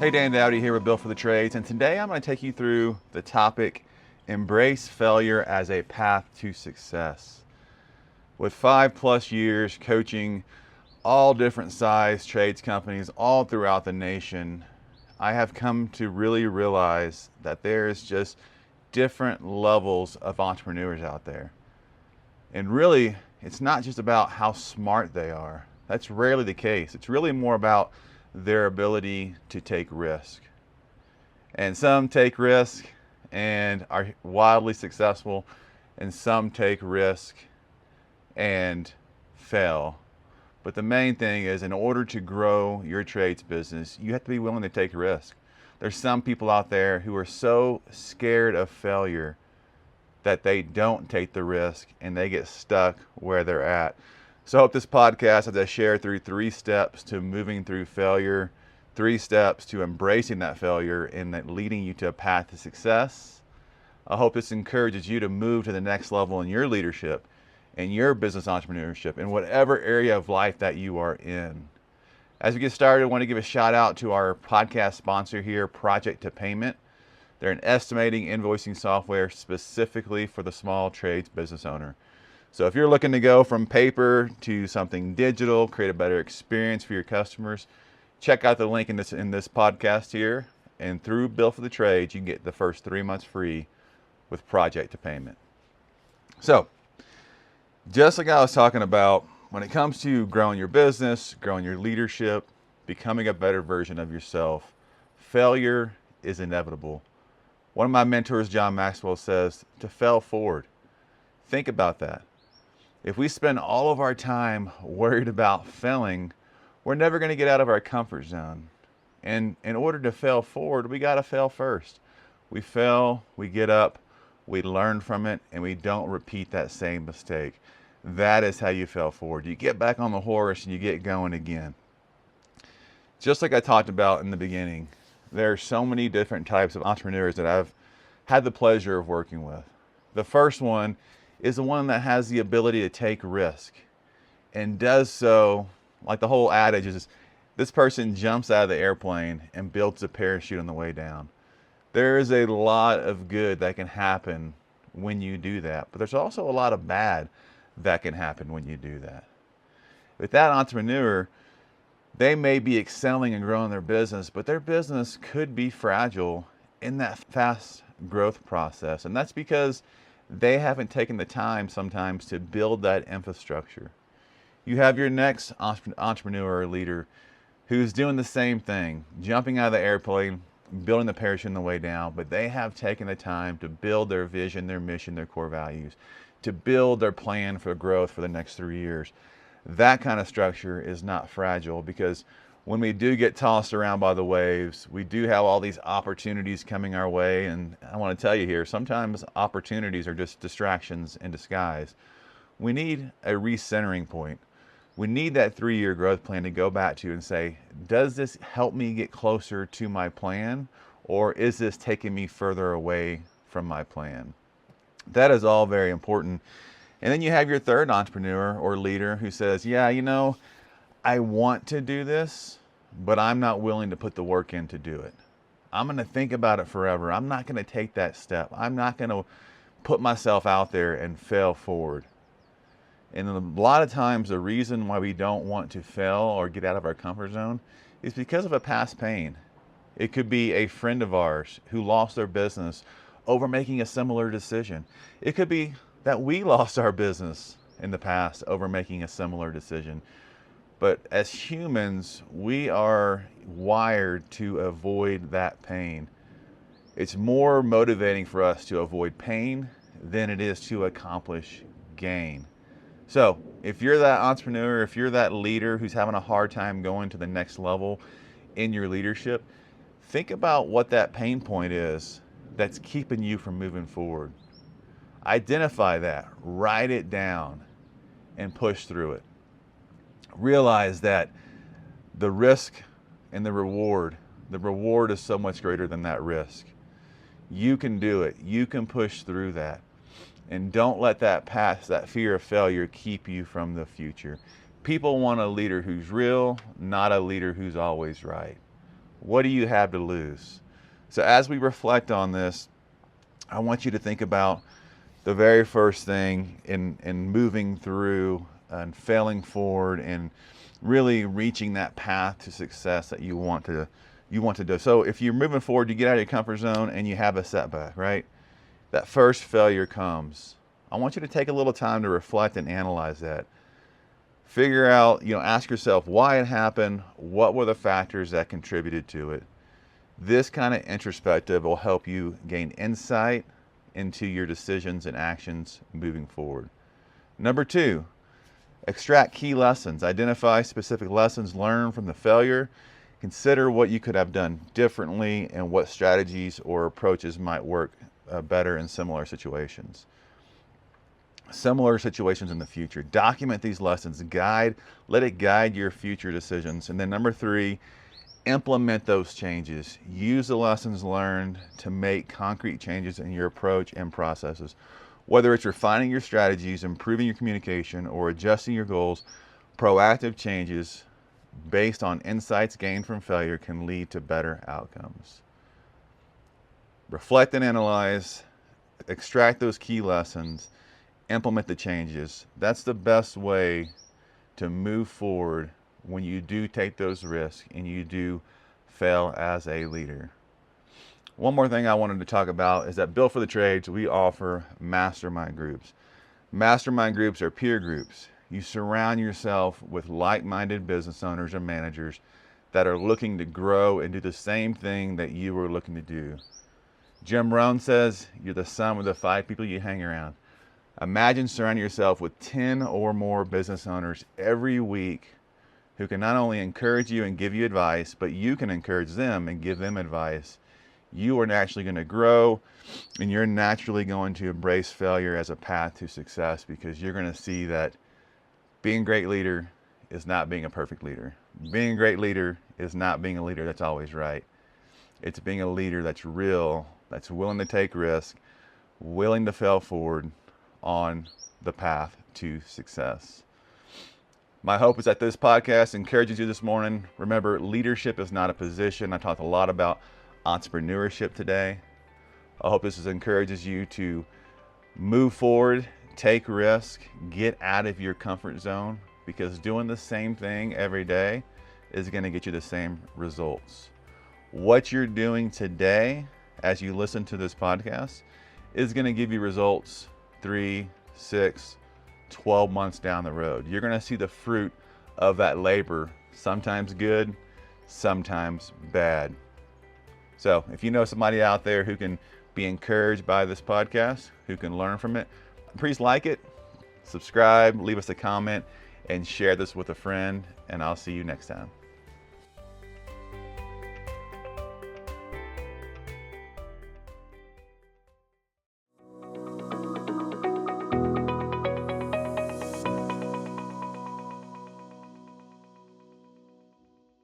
Hey, Dan Dowdy here with Bill for the Trades, and today I'm going to take you through the topic, embrace failure as a path to success. With 5+ years coaching all different size trades companies all throughout the nation, I have come to really realize that there's just different levels of entrepreneurs out there. And really, it's not just about how smart they are. That's rarely the case. It's really more about their ability to take risk. And some take risk and are wildly successful, and some take risk and fail. But the main thing is, in order to grow your trades business, you have to be willing to take risk. There's some people out there who are so scared of failure that they don't take the risk and they get stuck where they're at. So I hope this podcast, as I share through 3 steps to moving through failure, 3 steps to embracing that failure and that leading you to a path to success, I hope this encourages you to move to the next level in your leadership, in your business entrepreneurship, in whatever area of life that you are in. As we get started, I want to give a shout out to our podcast sponsor here, Project to Payment. They're an estimating invoicing software specifically for the small trades business owner. So if you're looking to go from paper to something digital, create a better experience for your customers, check out the link in this podcast here. And through Bill for the Trades, you can get the first 3 months free with Project to Payment. So, just like I was talking about, when it comes to growing your business, growing your leadership, becoming a better version of yourself, failure is inevitable. One of my mentors, John Maxwell, says to fail forward. Think about that. If we spend all of our time worried about failing, we're never going to get out of our comfort zone. And in order to fail forward, we got to fail first. We fail, we get up, we learn from it, and we don't repeat that same mistake. That is how you fail forward. You get back on the horse and you get going again. Just like I talked about in the beginning, there are so many different types of entrepreneurs that I've had the pleasure of working with. The first one is the one that has the ability to take risk and does so, like the whole adage is, this person jumps out of the airplane and builds a parachute on the way down. There is a lot of good that can happen when you do that, but there's also a lot of bad that can happen when you do that. With that entrepreneur, they may be excelling and growing their business, but their business could be fragile in that fast growth process. And that's because they haven't taken the time sometimes to build that infrastructure. You have your next entrepreneur or leader who's doing the same thing, jumping out of the airplane, building the parachute on the way down, but they have taken the time to build their vision, their mission, their core values, to build their plan for growth for the next 3 years. That kind of structure is not fragile, because when we do get tossed around by the waves, we do have all these opportunities coming our way. And I want to tell you here, sometimes opportunities are just distractions in disguise. We need a recentering point. We need that 3-year growth plan to go back to and say, does this help me get closer to my plan, or is this taking me further away from my plan? That is all very important. And then you have your third entrepreneur or leader who says, yeah, I want to do this, but I'm not willing to put the work in to do it. I'm going to think about it forever. I'm not going to take that step. I'm not going to put myself out there and fail forward. And a lot of times the reason why we don't want to fail or get out of our comfort zone is because of a past pain. It could be a friend of ours who lost their business over making a similar decision. It could be that we lost our business in the past over making a similar decision. But as humans, we are wired to avoid that pain. It's more motivating for us to avoid pain than it is to accomplish gain. So if you're that entrepreneur, if you're that leader who's having a hard time going to the next level in your leadership, think about what that pain point is that's keeping you from moving forward. Identify that, write it down, and push through it. Realize that the risk and the reward is so much greater than that risk. You can do it. You can push through that. And don't let that past, that fear of failure, keep you from the future. People want a leader who's real, not a leader who's always right. What do you have to lose? So as we reflect on this, I want you to think about the very first thing in moving through and failing forward and really reaching that path to success that you want to do. So if you're moving forward, you get out of your comfort zone and you have a setback, right? That first failure comes. I want you to take a little time to reflect and analyze that. Figure out, ask yourself why it happened, what were the factors that contributed to it. This kind of introspective will help you gain insight into your decisions and actions moving forward. Number 2, extract key lessons. Identify specific lessons learned from the failure. Consider what you could have done differently and what strategies or approaches might work better in similar situations in the future. Document these lessons. Let it guide your future decisions. And then number 3, implement those changes. Use the lessons learned to make concrete changes in your approach and processes. Whether it's refining your strategies, improving your communication, or adjusting your goals, proactive changes based on insights gained from failure can lead to better outcomes. Reflect and analyze, extract those key lessons, implement the changes. That's the best way to move forward when you do take those risks and you do fail as a leader. One more thing I wanted to talk about is that Built for the Trades, we offer mastermind groups. Mastermind groups are peer groups. You surround yourself with like-minded business owners and managers that are looking to grow and do the same thing that you were looking to do. Jim Rohn says you're the sum of the 5 people you hang around. Imagine surrounding yourself with 10 or more business owners every week who can not only encourage you and give you advice, but you can encourage them and give them advice. You are naturally going to grow, and you're naturally going to embrace failure as a path to success, because you're going to see that being a great leader is not being a perfect leader. Being a great leader is not being a leader that's always right. It's being a leader that's real, that's willing to take risk, willing to fail forward on the path to success. My hope is that this podcast encourages you this morning. Remember, leadership is not a position. I talked a lot about entrepreneurship today. I hope this encourages you to move forward, take risk, get out of your comfort zone, because doing the same thing every day is going to get you the same results. What you're doing today as you listen to this podcast is going to give you results 3, 6, 12 months down the road. You're going to see the fruit of that labor, sometimes good, sometimes bad. So if you know somebody out there who can be encouraged by this podcast, who can learn from it, please like it, subscribe, leave us a comment, and share this with a friend, and I'll see you next time.